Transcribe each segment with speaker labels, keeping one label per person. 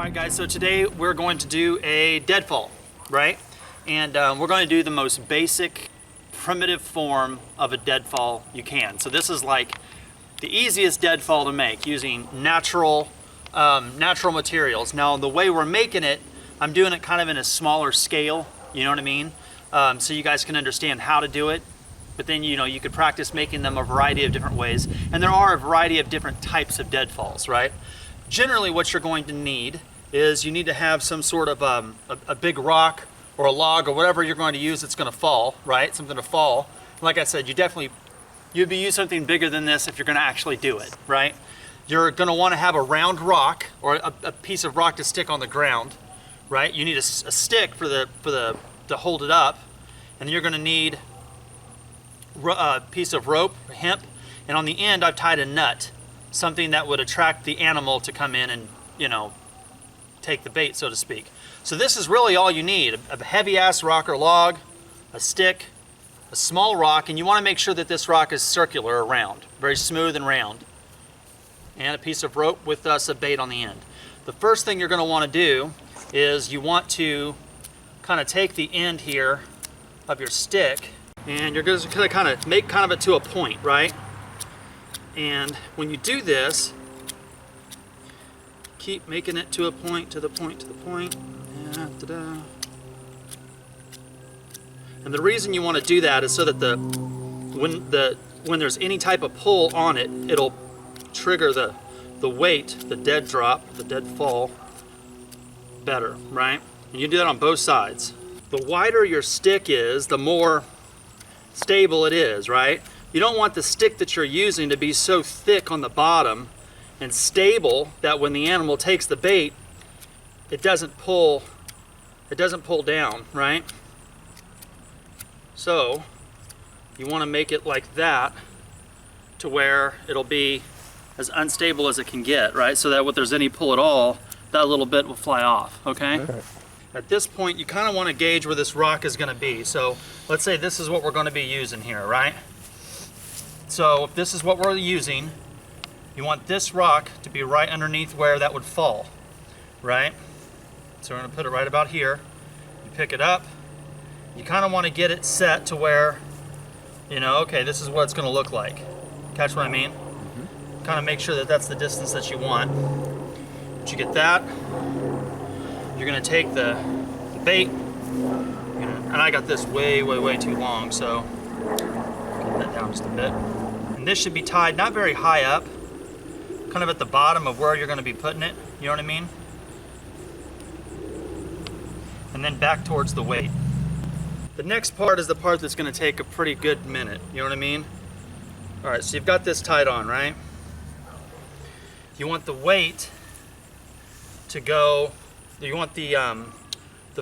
Speaker 1: All right, guys, so today we're going to do a deadfall, right? And we're going to do the most basic, primitive form of a deadfall you can. So this is like the easiest deadfall to make using natural materials. Now, the way we're making it, I'm doing it kind of in a smaller scale, you know what I mean? So you guys can understand how to do it. But then, you know, you could practice making them a variety of different ways. And there are a variety of different types of deadfalls, right? Generally, what you're going to need is you need to have some sort of a big rock or a log or whatever you're going to use that's going to fall, right? Something to fall. Like I said, you'd be using something bigger than this if you're going to actually do it, right? You're going to want to have a round rock or a piece of rock to stick on the ground, right? You need a stick to hold it up, and then you're going to need a piece of rope, hemp, and on the end I've tied a nut, something that would attract the animal to come in and, you know, take the bait, so to speak. So this is really all you need: a heavy ass rock or log, a stick, a small rock, and you want to make sure that this rock is circular or round, very smooth and round, and a piece of rope with some bait on the end. The first thing you're going to want to do is you want to kind of take the end here of your stick, and you're going to kind of make it to a point, right? And when you do this, keep making it to a point, to the point, to the point. And the reason you want to do that is so that when there's any type of pull on it, it'll trigger the weight, the dead drop, the dead fall better, right? And you do that on both sides. The wider your stick is, the more stable it is, right? You don't want the stick that you're using to be so thick on the bottom and stable that when the animal takes the bait, it doesn't pull down, right? So you want to make it like that to where it'll be as unstable as it can get, right? So that if there's any pull at all, that little bit will fly off, okay? At this point, you kind of want to gauge where this rock is going to be. So let's say this is what we're going to be using here, right? So if this is what we're using, you want this rock to be right underneath where that would fall, right? So we're going to put it right about here. You pick it up. You kind of want to get it set to where, you know, okay, this is what it's going to look like. Catch what I mean? Mm-hmm. Kind of make sure that that's the distance that you want. Once you get that, you're going to take the bait, and I got this way too long, so get that down just a bit. And this should be tied not very high up, kind of at the bottom of where you're going to be putting it, you know what I mean? And then back towards the weight. The next part is the part that's going to take a pretty good minute, you know what I mean? All right, so you've got this tied on, right? You want the weight to go, you want the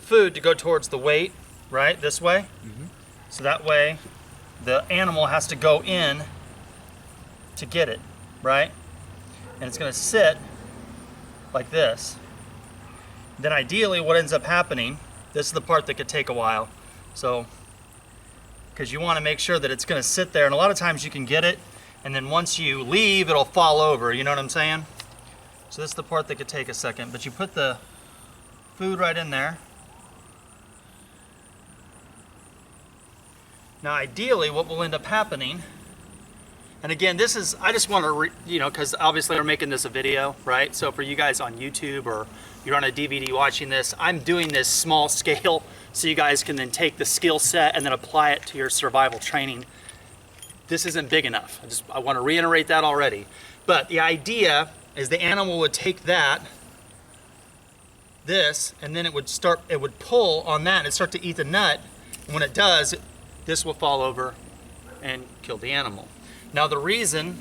Speaker 1: food to go towards the weight, right, this way? Mm-hmm. So that way the animal has to go in to get it, right? And it's going to sit like this. Then ideally what ends up happening, this is the part that could take a while. So, because you want to make sure that it's going to sit there, and a lot of times you can get it, and then once you leave, it'll fall over, you know what I'm saying? So this is the part that could take a second, but you put the food right in there. Now ideally what will end up happening, and again, this is, I just want to, you know, because obviously we're making this a video, right? So for you guys on YouTube or you're on a DVD watching this, I'm doing this small scale so you guys can then take the skill set and then apply it to your survival training. This isn't big enough. I want to reiterate that already. But the idea is the animal would take this, and then it would pull on that and start to eat the nut. And when it does, this will fall over and kill the animal. Now the reason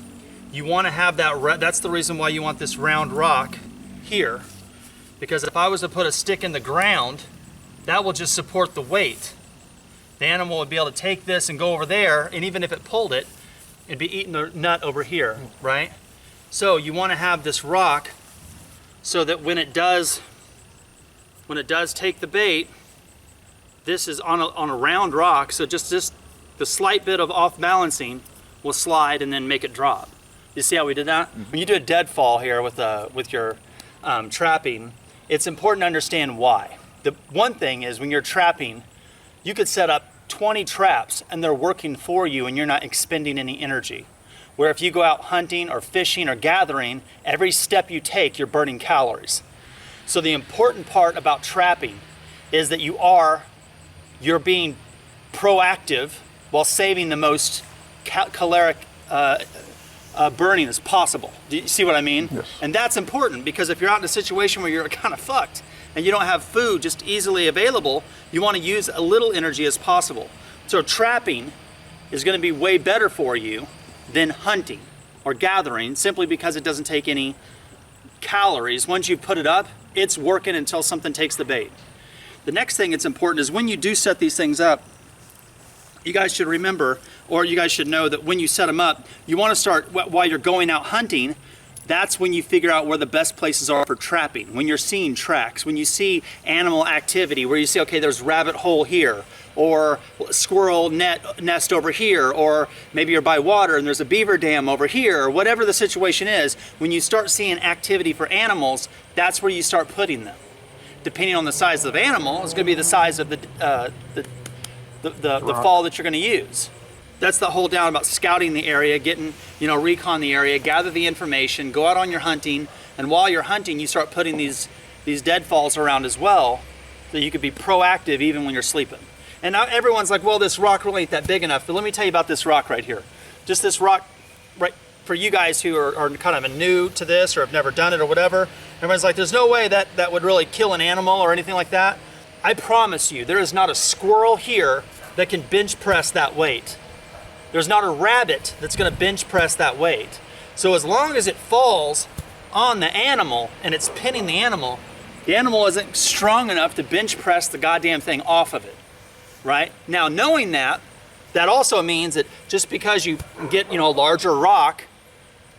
Speaker 1: you want to have that's the reason why you want this round rock here, because if I was to put a stick in the ground, that will just support the weight. The animal would be able to take this and go over there, and even if it pulled it, it'd be eating the nut over here, right? So you want to have this rock so that when it does take the bait, this is on a round rock, so just the slight bit of off balancing will slide and then make it drop. You see how we did that? Mm-hmm. When you do a deadfall here with your trapping, it's important to understand why. The one thing is when you're trapping, you could set up 20 traps and they're working for you and you're not expending any energy. Where if you go out hunting or fishing or gathering, every step you take, you're burning calories. So the important part about trapping is that you're being proactive while saving the most caloric burning as possible. Do you see what I mean?
Speaker 2: Yes.
Speaker 1: And that's important because if you're out in a situation where you're kind of fucked and you don't have food just easily available, you want to use a little energy as possible. So trapping is going to be way better for you than hunting or gathering, simply because it doesn't take any calories. Once you've put it up, it's working until something takes the bait. The next thing that's important is when you do set these things up, you guys should remember, or you guys should know that when you set them up, you want to start while you're going out hunting. That's when you figure out where the best places are for trapping. When you're seeing tracks, when you see animal activity, where you see, okay, there's rabbit hole here, or squirrel nest over here, or maybe you're by water and there's a beaver dam over here, or whatever the situation is, when you start seeing activity for animals, that's where you start putting them. Depending on the size of the animal, it's going to be the size of the fall that you're going to use. That's the whole down about scouting the area, getting, recon the area, gather the information, go out on your hunting, and while you're hunting, you start putting these deadfalls around as well, so you could be proactive even when you're sleeping. And now everyone's like, well, this rock really ain't that big enough, but let me tell you about this rock right here. Just this rock, right, for you guys who are kind of new to this or have never done it or whatever, everyone's like, there's no way that would really kill an animal or anything like that. I promise you, there is not a squirrel here that can bench press that weight. There's not a rabbit that's going to bench press that weight. So as long as it falls on the animal and it's pinning the animal isn't strong enough to bench press the goddamn thing off of it, right? Now, knowing that also means that just because you get, a larger rock,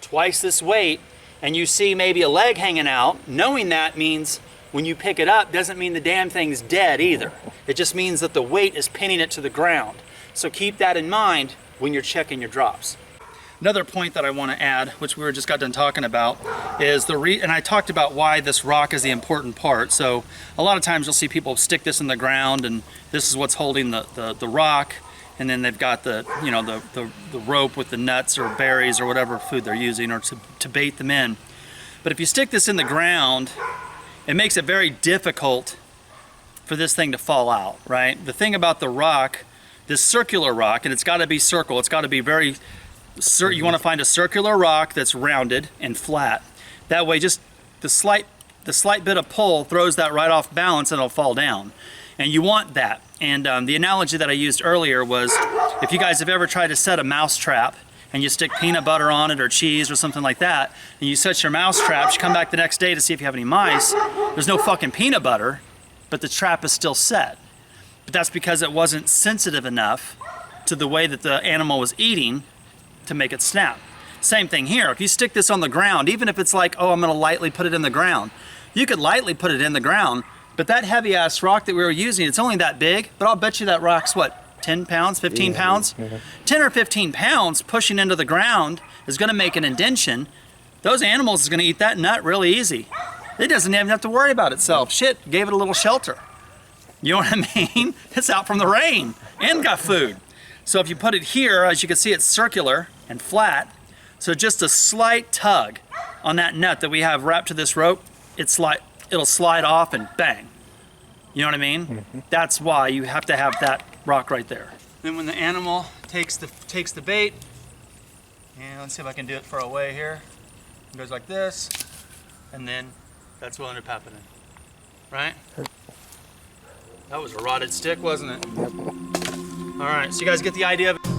Speaker 1: twice this weight, and you see maybe a leg hanging out, knowing that means when you pick it up doesn't mean the damn thing's dead either. It just means that the weight is pinning it to the ground. So keep that in mind when you're checking your drops. Another point that I want to add, which we just got done talking about, is and I talked about why this rock is the important part. So a lot of times you'll see people stick this in the ground and this is what's holding the rock, and then they've got the rope with the nuts or berries or whatever food they're using or to bait them in. But if you stick this in the ground, it makes it very difficult for this thing to fall out, right? The thing about the rock, this circular rock, and it's got to be circle, it's got to be very, you want to find a circular rock that's rounded and flat. That way just the slight bit of pull throws that right off balance and it'll fall down. And you want that. And the analogy that I used earlier was, if you guys have ever tried to set a mouse trap and you stick peanut butter on it or cheese or something like that, and you set your mouse trap, you come back the next day to see if you have any mice, there's no fucking peanut butter, but the trap is still set. But that's because it wasn't sensitive enough to the way that the animal was eating to make it snap. Same thing here. If you stick this on the ground, even if it's like, oh, I'm going to lightly put it in the ground, you could lightly put it in the ground, but that heavy ass rock that we were using, it's only that big, but I'll bet you that rock's what, 10 pounds, 15 pounds? 10 or 15 pounds pushing into the ground is going to make an indention. Those animals is going to eat that nut really easy. It doesn't even have to worry about itself. Shit, gave it a little shelter. You know what I mean? It's out from the rain and got food. So if you put it here, as you can see, it's circular and flat. So just a slight tug on that nut that we have wrapped to this rope, it'll slide off and bang. You know what I mean? Mm-hmm. That's why you have to have that rock right there. Then when the animal takes the bait, and let's see if I can do it far away here. It goes like this, and then that's what ended up happening, right? That was a rotted stick, wasn't it? Yep. All right, so you guys get the idea of it?